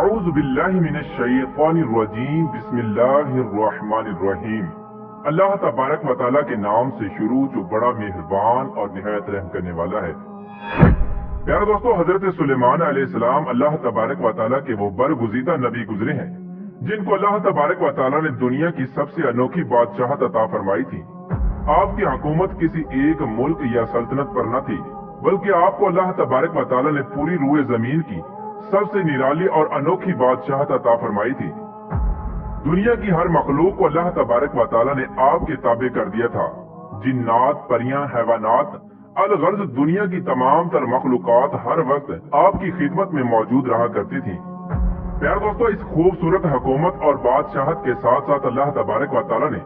अऊज़ु बिल्लाहि मिनश्शैतानिर्रजीम बिस्मिल्लाहिर्रहमानिर्रहीम। अल्लाह तबारक व तआला के नाम से शुरू जो बड़ा मेहरबान और निहायत रहम करने वाला है। प्यारे दोस्तों, हजरत सुलेमान अलैहिस्सलाम अल्लाह तबारक व तआला के वो बरगुज़ीदा नबी गुजरे हैं जिनको अल्लाह तबारक व तआला ने दुनिया की सबसे अनोखी बादशाहत अता फरमाई थी। आपकी हुकूमत किसी एक मुल्क या सल्तनत पर न थी, बल्कि आपको अल्लाह तबारक व तआला ने पूरी रूए जमीन की सबसे निराली और अनोखी बादशाहत अता फरमाई थी। दुनिया की हर मखलूक को अल्लाह तबारक व तआला ने आपके ताबे कर दिया था। जिन्नात, परियां, हैवानात, अलगर्ज दुनिया की तमाम तर मखलूकात हर वक्त आपकी खिदमत में मौजूद रहा करती थी। प्यारे दोस्तों, इस खूबसूरत हुकूमत और बादशाहत के साथ साथ अल्लाह तबारक व तआला ने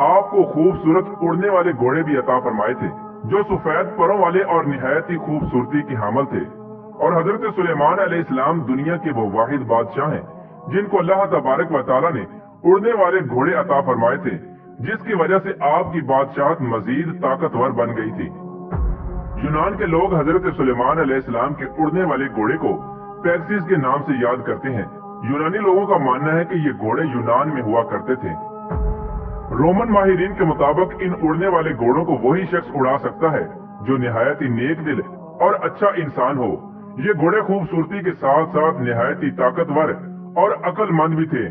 आपको खूबसूरत उड़ने वाले घोड़े भी अता फरमाए थे जो सफेद परों वाले और निहायत ही खूबसूरती की हामिल थे। और हजरत सुलेमान अलैहिस्सलाम दुनिया के वो वाहिद बादशाह हैं जिनको अल्लाह तबारक व तआला ने उड़ने वाले घोड़े अता फरमाए थे, जिसकी वजह से आपकी बादशाहत मजीद ताकतवर बन गई थी। यूनान के लोग हजरत सुलेमान अलैहिस्सलाम के उड़ने वाले घोड़े को पैक्सिस के नाम से याद करते हैं। यूनानी लोगों का मानना है कि ये घोड़े यूनान में हुआ करते थे। रोमन माहिरीन के मुताबिक इन उड़ने वाले घोड़ों को वही शख्स उड़ा सकता है जो निहायत ही नेक दिल और अच्छा इंसान हो। ये घोड़े खूबसूरती के साथ साथ निहायत ही ताकतवर और अक्लमंद भी थे।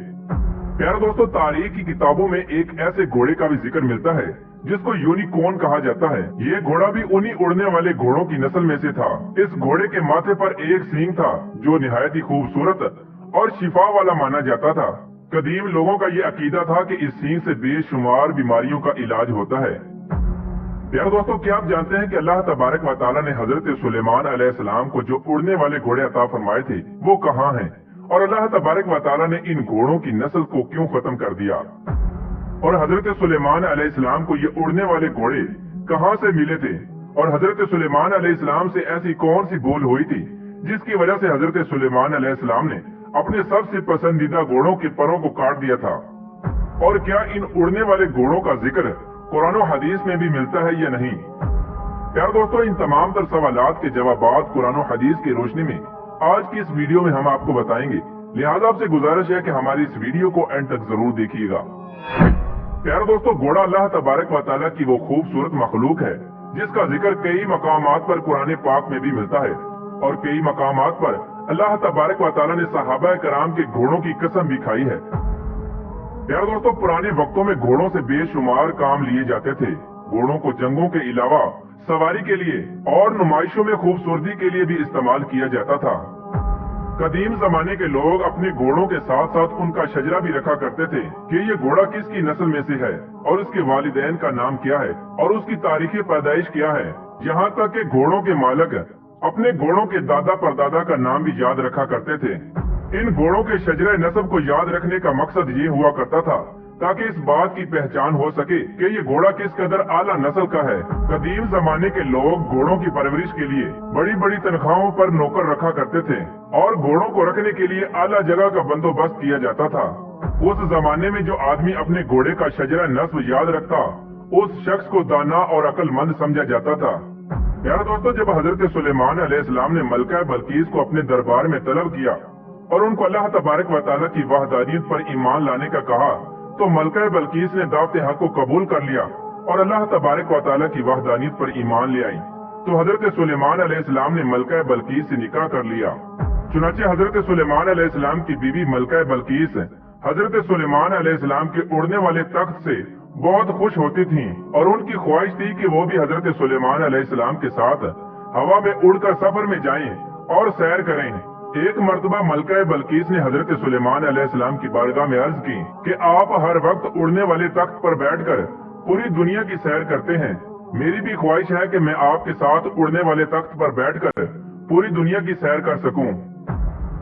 प्यारे दोस्तों, तारीख की किताबों में एक ऐसे घोड़े का भी जिक्र मिलता है जिसको यूनिकॉर्न कहा जाता है। ये घोड़ा भी उन्हीं उड़ने वाले घोड़ों की नस्ल में से था। इस घोड़े के माथे पर एक सींग था जो निहायत ही खूबसूरत और शिफा वाला माना जाता था। कदीम लोगों का ये अकीदा था कि इस सींग से बेशुमार बीमारियों का इलाज होता है। प्यारे दोस्तों, क्या आप जानते हैं कि अल्लाह तबारक व तआला ने हजरत सुलेमान अलैहिस्सलाम को जो उड़ने वाले घोड़े अता फरमाए थे वो कहाँ हैं, और अल्लाह तबारक व तआला ने इन घोड़ों की नस्ल को क्यों खत्म कर दिया, और हजरत सुलेमान अलैहिस्सलाम को ये उड़ने वाले घोड़े कहाँ से मिले थे, और हजरत सुलेमान अलैहिस्सलाम से ऐसी कौन सी भूल हुई थी जिसकी वजह से हजरत सुलेमान अलैहिस्सलाम ने अपने सबसे पसंदीदा घोड़ों के परों को काट दिया था, और क्या इन उड़ने वाले घोड़ों का जिक्र कुरान और हदीस में भी मिलता है या नहीं। प्यारे दोस्तों, इन तमाम तर सवालात के जवाबात कुरान और हदीस की रोशनी में आज की इस वीडियो में हम आपको बताएंगे। लिहाजा आपसे गुजारिश है कि हमारी इस वीडियो को एंड तक जरूर देखिएगा। प्यारे दोस्तों, घोड़ा अल्लाह तबारक व तआला की वो खूबसूरत मखलूक है जिसका जिक्र कई मकामात पर कुरान पाक में भी मिलता है, और कई मकामात पर अल्लाह तबारक व तआला ने सहाबा कराम के घोड़ों की कसम भी खाई है। प्यारे दोस्तों, पुराने वक्तों में घोड़ों से बेशुमार काम लिए जाते थे। घोड़ों को जंगों के अलावा सवारी के लिए और नुमाइशों में खूबसूरती के लिए भी इस्तेमाल किया जाता था। कदीम जमाने के लोग अपने घोड़ों के साथ साथ उनका शजरा भी रखा करते थे कि ये घोड़ा किसकी नस्ल में से है, और उसके वालिदैन का नाम क्या है, और उसकी तारीख पैदाइश क्या है। यहाँ तक कि घोड़ों के मालिक अपने घोड़ों के दादा परदादा का नाम भी याद रखा करते थे। इन घोड़ों के शजरा नस्ब को याद रखने का मकसद ये हुआ करता था ताकि इस बात की पहचान हो सके कि ये घोड़ा किस कदर आला नस्ल का है। कदीम जमाने के लोग घोड़ों की परवरिश के लिए बड़ी बड़ी तनख्वाहों पर नौकर रखा करते थे, और घोड़ों को रखने के लिए आला जगह का बंदोबस्त किया जाता था। उस जमाने में जो आदमी अपने घोड़े का शजरा नस्ब याद रखता उस शख्स को दाना और अक्लमंद समझा जाता था। प्यारे दोस्तों, जब हजरत सुलेमान अलैहिस्सलाम ने मलका बल्कीस को अपने दरबार में तलब किया और उनको अल्लाह तबारक व तआला की वहदानियत पर ईमान लाने का कहा, तो मलका बल्कीस ने दावत हक को कबूल कर लिया और अल्लाह तबारक व तआला की वहदानियत पर ईमान ले आई। तो हजरत सुलेमान अलैहिस्सलाम ने मलका बल्कीस से निकाह कर लिया। चुनाचे हजरत सुलेमान अलैहिस्सलाम की बीवी मलका बल्कीस हजरत सुलेमान अलैहिस्सलाम के उड़ने वाले तख्त से बहुत खुश होती थीं, और उनकी ख्वाहिश थी कि वो भी हजरत सुलेमान अलैहिस्सलाम के साथ हवा में उड़कर सफर में जाएं और सैर करें। एक मर्तबा मलका बल्कीस ने हजरत सुलेमान अलैहिस्सलाम की बारगाह में अर्ज की कि आप हर वक्त उड़ने वाले तख्त पर बैठकर पूरी दुनिया की सैर करते हैं। मेरी भी ख्वाहिश है कि मैं आपके साथ उड़ने वाले तख्त पर बैठकर पूरी दुनिया की सैर कर सकूं।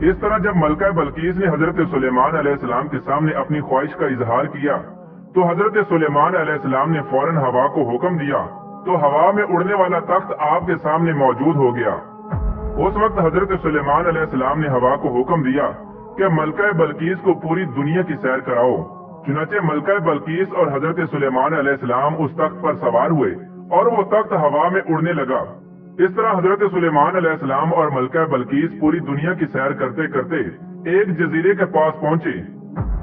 इस तरह जब मलका बल्कीस ने हजरत सुलेमान अलैहिस्सलाम के सामने अपनी ख्वाहिश का इजहार किया, तो हजरत सुलेमान अलैहिस्सलाम ने फौरन हवा को हुक्म दिया, तो हवा में उड़ने वाला तख्त आपके सामने मौजूद हो गया। उस वक्त हजरत सुलेमान अलैहिस्सलाम ने हवा को हुक्म दिया कि मलका बल्कीस को पूरी दुनिया की सैर कराओ। चुनाचे मलका बल्कीस और हजरत सुलेमान अलैहिस्सलाम उस तख्त पर सवार हुए और वो तख्त हवा में उड़ने लगा। इस तरह हजरत सुलेमान अलैहिस्सलाम और मलका बल्कीस पूरी दुनिया की सैर करते करते एक जजीरे के पास पहुंचे।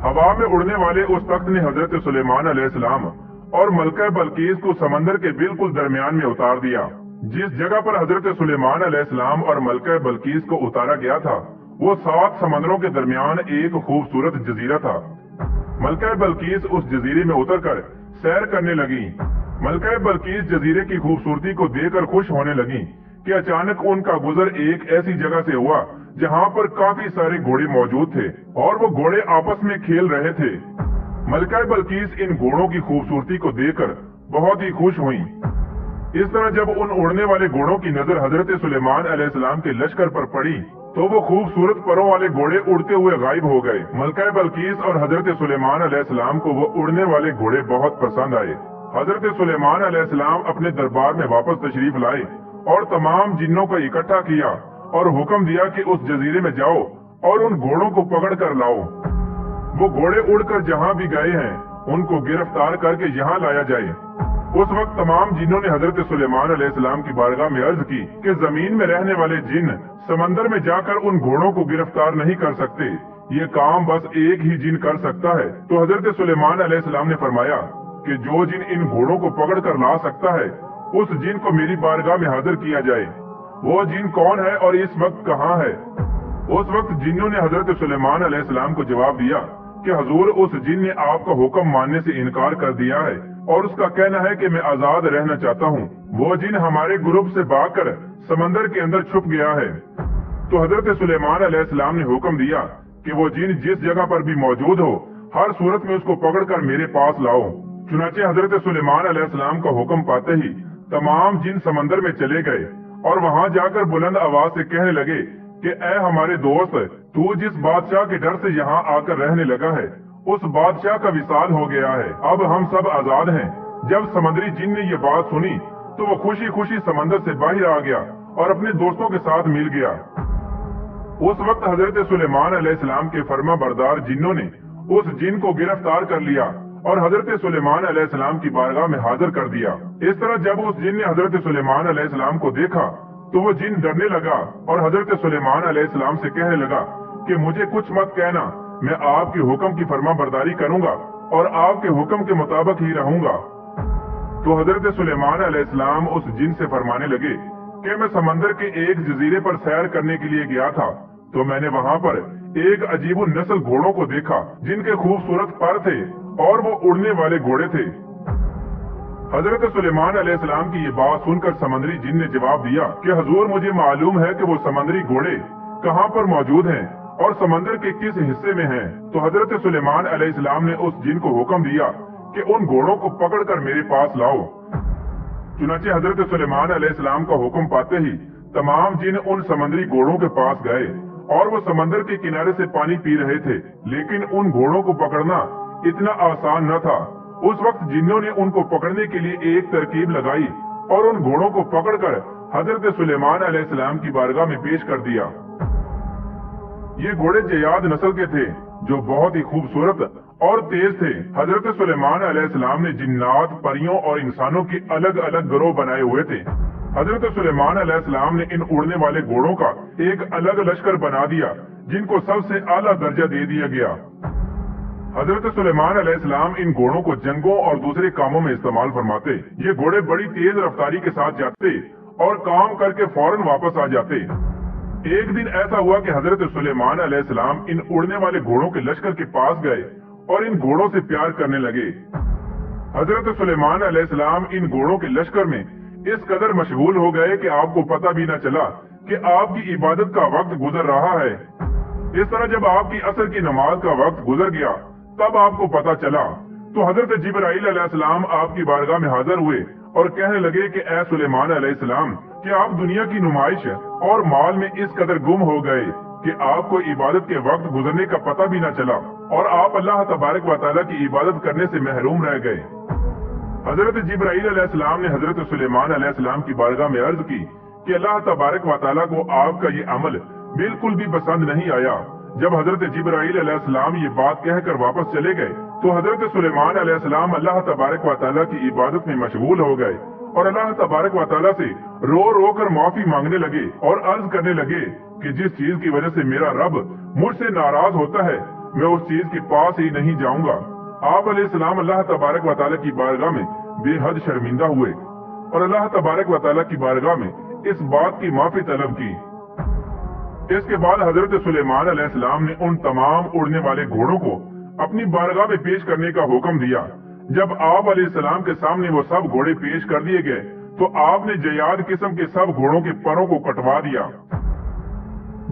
हवा में उड़ने वाले उस तख्त ने हजरत सुलेमान अलैहिस्सलाम और मलका बल्कीस को समंदर के बिल्कुल दरमियान में उतार दिया। जिस जगह पर हजरत सुलेमान अलैहिस्सलाम और मलका बल्कीस को उतारा गया था वो 7 समंदरों के दरमियान एक खूबसूरत जजीरा था। मलका बल्कीस उस जजीरे में उतरकर सैर करने लगी। मलका बल्कीस जजीरे की खूबसूरती को देखकर खुश होने लगी कि अचानक उनका गुजर एक ऐसी जगह से हुआ जहाँ पर काफी सारे घोड़े मौजूद थे और वो घोड़े आपस में खेल रहे थे। मलका बल्कीस इन घोड़ों की खूबसूरती को देखकर बहुत ही खुश हुई। इस तरह जब उन उड़ने वाले घोड़ों की नजर हजरत सुलेमान अलैहिस्सलाम के लश्कर पर पड़ी तो वो खूबसूरत परों वाले घोड़े उड़ते हुए गायब हो गए। मलका बल्कीस और हजरत सुलेमान अलैहिस्सलाम को वो उड़ने वाले घोड़े बहुत पसंद आए। हजरत सुलेमान अलैहिस्सलाम अपने दरबार में वापस तशरीफ लाए और तमाम जिन्नों को इकट्ठा किया और हुक्म दिया कि उस जजीरे में जाओ और उन घोड़ों को पकड़ कर लाओ। वो घोड़े उड़कर जहाँ भी गए हैं उनको गिरफ्तार करके यहाँ लाया जाए। उस वक्त तमाम जिन्नों ने हजरत सुलेमान अलैहिस्सलाम की बारगाह में अर्ज की कि जमीन में रहने वाले जिन्न समंदर में जाकर उन घोड़ों को गिरफ्तार नहीं कर सकते, ये काम बस एक ही जिन कर सकता है। तो हजरत सुलेमान अलैहिस्सलाम ने फरमाया कि जो जिन इन घोड़ों को पकड़ कर ला सकता है उस जिन को मेरी बारगाह में हाजिर किया जाए। वो जिन कौन है और इस वक्त कहाँ है? उस वक्त जिन्नों ने हजरत सुलेमान अलैहिस्सलाम को जवाब दिया कि हुजूर, उस जिन ने आपका हुक्म मानने से इनकार कर दिया है और उसका कहना है कि मैं आजाद रहना चाहता हूँ। वो जिन हमारे ग्रुप से भागकर समंदर के अंदर छुप गया है। तो हजरत सुलेमान अलैहिस्सलाम ने हुक्म दिया कि वो जिन जिस जगह पर भी मौजूद हो हर सूरत में उसको पकड़कर मेरे पास लाओ। चुनाचे हजरत सुलेमान अलैहिस्सलाम का हुक्म पाते ही तमाम जिन समंदर में चले गए और वहाँ जाकर बुलंद आवाज से कहने लगे कि ऐ हमारे दोस्त, तू जिस बादशाह के डर से यहाँ आकर रहने लगा है उस बादशाह का विसाल हो गया है। अब हम सब आजाद हैं। जब समंदरी जिन ने ये बात सुनी तो वो खुशी खुशी समंदर से बाहर आ गया और अपने दोस्तों के साथ मिल गया। उस वक्त हजरत सुलेमान अलैहिस्सलाम के फर्मा बरदार जिन्नों ने उस जिन को गिरफ्तार कर लिया और हजरत सुलेमान अलैहिस्सलाम की बारगाह में हाजिर कर दिया। इस तरह जब उस जिन ने हजरत सुलेमान अलैहिस्सलाम को देखा तो वो जिन डरने लगा और हजरत सुलेमान अलैहिस्सलाम से कहने लगा कि मुझे कुछ मत कहना, मैं आपके हुक्म की फर्मा बरदारी करूंगा और आपके हुक्म के मुताबिक ही रहूंगा। तो हजरत सुलेमान अलैहिस्सलाम उस जिन से फरमाने लगे कि मैं समंदर के एक जजीरे पर सैर करने के लिए गया था तो मैंने वहाँ पर एक अजीब नस्ल घोड़ों को देखा जिनके खूबसूरत पर थे और वो उड़ने वाले घोड़े थे। हजरत सुलेमान अलैहिस्सलाम की ये बात सुनकर समंदरी जिन ने जवाब दिया कि हुजूर, मुझे मालूम है कि वो समंदरी घोड़े कहाँ पर मौजूद हैं और समंदर के किस हिस्से में हैं। तो हजरत सुलेमान अलैहिस्सलाम ने उस जिन को हुक्म दिया कि उन घोड़ों को पकड़कर मेरे पास लाओ। चुनाचे हजरत सुलेमान अलैहिस्सलाम का हुक्म पाते ही तमाम जिन उन समंदरी घोड़ों के पास गए और वो समंदर के किनारे से पानी पी रहे थे, लेकिन उन घोड़ों को पकड़ना इतना आसान न था। उस वक्त जिन्नों ने उनको पकड़ने के लिए एक तरकीब लगाई और उन घोड़ों को पकड़कर हजरत सुलेमान अलैहिस्सलाम की बारगाह में पेश कर दिया। ये घोड़े जयाद नस्ल के थे जो बहुत ही खूबसूरत और तेज थे। हजरत सुलेमान अलैहिस्सलाम ने जिन्नात, परियों और इंसानों की अलग अलग गिरोह बनाए हुए थे। हजरत सुलेमान अलैहिस्सलाम ने इन उड़ने वाले घोड़ों का एक अलग लश्कर बना दिया जिनको सबसे आला दर्जा दे दिया गया। हजरत सुलेमान अलैहिस्सलाम इन घोड़ों को जंगों और दूसरे कामों में इस्तेमाल फरमाते। ये घोड़े बड़ी तेज रफ्तारी के साथ जाते और काम करके फौरन वापस आ जाते। एक दिन ऐसा हुआ कि हजरत सुलेमान अलैहिस्सलाम इन उड़ने वाले घोड़ों के लश्कर के पास गए और इन घोड़ों से प्यार करने लगे। हजरत सुलेमान अलैहिस्सलाम इन घोड़ों के लश्कर में इस कदर मशगूल हो गए कि आपको पता भी न चला कि आपकी इबादत का वक्त गुजर रहा है। इस तरह जब आपकी असर की नमाज का वक्त गुजर गया तब आपको पता चला तो हजरत जिब्राइल अलैहिस्सलाम आपकी बारगाह में हाजिर हुए और कहने लगे कि ऐ सुलेमान अलैहिस्सलाम, कि आप दुनिया की नुमाइश और माल में इस कदर गुम हो गए कि आपको इबादत के वक्त गुजरने का पता भी न चला और आप अल्लाह तबारक व तआला की इबादत करने से महरूम रह गए। हजरत जिब्राइल अलैहिस्सलाम ने हजरत सुलेमान अलैहिस्सलाम की बारगाह में अर्ज की कि अल्लाह तबारक व तआला को आपका ये अमल बिल्कुल भी पसंद नहीं आया। जब हजरत जिब्राइल अलैहिस्सलाम ये बात कहकर वापस चले गए तो हजरत सुलेमान अलैहिस्सलाम अल्लाह तबारक व तआला की इबादत में मशगूल हो गए और अल्लाह तबारक व तआला से रो रो कर माफी मांगने लगे और अर्ज करने लगे کہ جس چیز کی وجہ سے میرا رب مجھ سے ناراض ہوتا ہے میں اس چیز کے پاس ہی نہیں جاؤں گا۔ آپ علیہ السلام اللہ تبارک و تعالیٰ کی بارگاہ میں بے حد شرمندہ ہوئے اور اللہ تبارک و تعالیٰ کی بارگاہ میں اس بات کی معافی طلب کی۔ اس کے بعد حضرت سلیمان علیہ السلام نے ان تمام اڑنے والے گھوڑوں کو اپنی بارگاہ میں پیش کرنے کا حکم دیا۔ جب آپ علیہ السلام کے سامنے وہ سب گھوڑے پیش کر دیے گئے تو آپ نے جیاد قسم کے سب گھوڑوں کے پروں کو کٹوا دیا،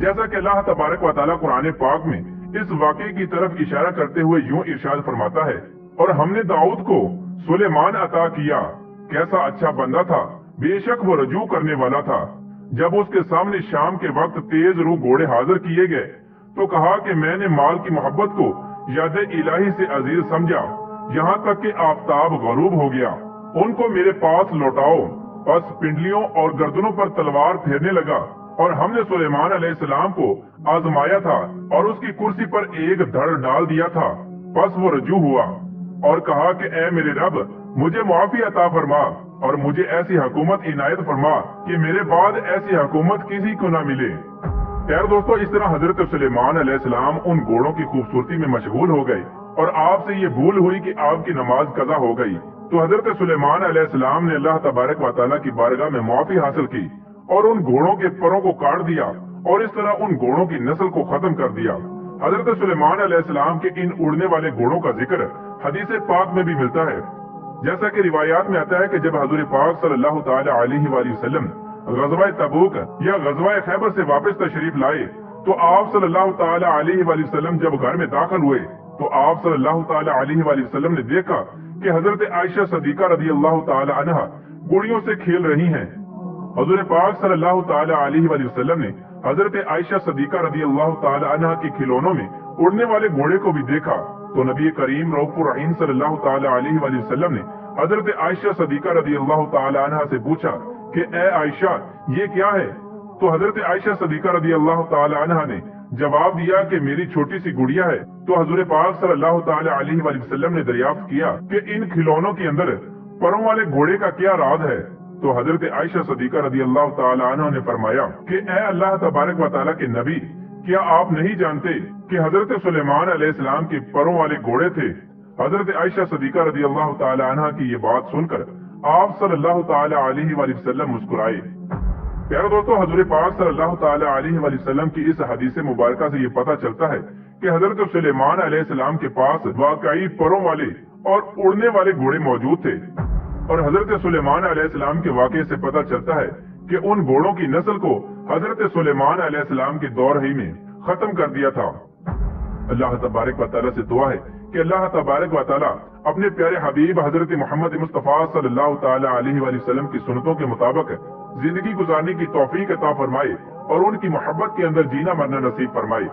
جیسا کہ اللہ تبارک و تعالیٰ قرآن پاک میں اس واقعے کی طرف اشارہ کرتے ہوئے یوں ارشاد فرماتا ہے، اور ہم نے داؤد کو سلیمان عطا کیا، کیسا اچھا بندہ تھا، بے شک وہ رجوع کرنے والا تھا۔ جب اس کے سامنے شام کے وقت تیز رو گھوڑے حاضر کیے گئے تو کہا کہ میں نے مال کی محبت کو یاد الہی سے عزیز سمجھا، یہاں تک کہ آفتاب غروب ہو گیا، ان کو میرے پاس لوٹاؤ۔ پس پنڈلیوں اور گردنوں پر تلوار پھیرنے لگا، اور ہم نے سلیمان علیہ السلام کو آزمایا تھا اور اس کی کرسی پر ایک دھڑ ڈال دیا تھا۔ پس وہ رجوع ہوا اور کہا کہ اے میرے رب، مجھے معافی عطا فرما اور مجھے ایسی حکومت عنایت فرما کہ میرے بعد ایسی حکومت کسی کو نہ ملے۔ پیارے دوستو، اس طرح حضرت سلیمان علیہ السلام ان گھوڑوں کی خوبصورتی میں مشغول ہو گئے اور آپ سے یہ بھول ہوئی کہ آپ کی نماز قضا ہو گئی، تو حضرت سلیمان علیہ السلام نے اللہ تبارک و تعالیٰ کی بارگاہ میں معافی حاصل کی اور ان گھوڑوں کے پروں کو کاٹ دیا اور اس طرح ان گھوڑوں کی نسل کو ختم کر دیا۔ حضرت سلیمان علیہ السلام کے ان اڑنے والے گھوڑوں کا ذکر حدیث پاک میں بھی ملتا ہے، جیسا کہ روایات میں آتا ہے کہ جب حضور پاک صلی اللہ تعالی علیہ وآلہ وسلم غزوہ تبوک یا غزوہ خیبر سے واپس تشریف لائے تو آپ صلی اللہ تعالی علیہ وآلہ وسلم جب گھر میں داخل ہوئے تو آپ صلی اللہ تعالی علیہ وآلہ وسلم نے دیکھا کہ حضرت عائشہ صدیقہ رضی اللہ تعالی عنہا گڑیوں سے کھیل رہی ہیں۔ حضور پاک صلی اللہ تعالی علیہ وآلہ وسلم نے حضرت عائشہ صدیقہ رضی اللہ تعالی عنہا کے کھلونوں میں اڑنے والے گھوڑے کو بھی دیکھا تو نبی کریم رؤوف الرحیم صلی اللہ تعالی علیہ وآلہ وسلم نے حضرت عائشہ صدیقہ رضی اللہ تعالی عنہا سے پوچھا کہ اے عائشہ یہ کیا ہے؟ تو حضرت عائشہ صدیقہ رضی اللہ تعالی عنہا نے جواب دیا کہ میری چھوٹی سی گڑیا ہے۔ تو حضور پاک صلی اللہ تعالی علیہ وآلہ وسلم نے دریافت کیا کہ ان کھلونوں کے اندر پروں والے گھوڑے کا کیا راز ہے؟ تو حضرت عائشہ صدیقہ رضی اللہ تعالی عنہ نے فرمایا کہ اے اللہ تبارک و تعالیٰ کے نبی، کیا آپ نہیں جانتے کہ حضرت سلیمان علیہ السلام کے پروں والے گھوڑے تھے؟ حضرت عائشہ صدیقہ رضی اللہ تعالی عنہ کی یہ بات سن کر آپ صلی اللہ تعالی علیہ وآلہ وسلم مسکرائے۔ پیارے دوستو، حضور پاک صلی اللہ تعالی علیہ وآلہ وسلم کی اس حدیث مبارکہ سے یہ پتہ چلتا ہے کہ حضرت سلیمان علیہ السلام کے پاس واقعی پروں والے اور اڑنے والے گھوڑے موجود تھے، اور حضرت سلیمان علیہ السلام کے واقعے سے پتہ چلتا ہے کہ ان گھوڑوں کی نسل کو حضرت سلیمان علیہ السلام کے دور ہی میں ختم کر دیا تھا۔ اللہ تبارک و تعالیٰ سے دعا ہے کہ اللہ تبارک و تعالیٰ اپنے پیارے حبیب حضرت محمد مصطفیٰ صلی اللہ تعالی علیہ وآلہ وسلم کی سنتوں کے مطابق زندگی گزارنے کی توفیق عطا فرمائے اور ان کی محبت کے اندر جینا مرنا نصیب فرمائے۔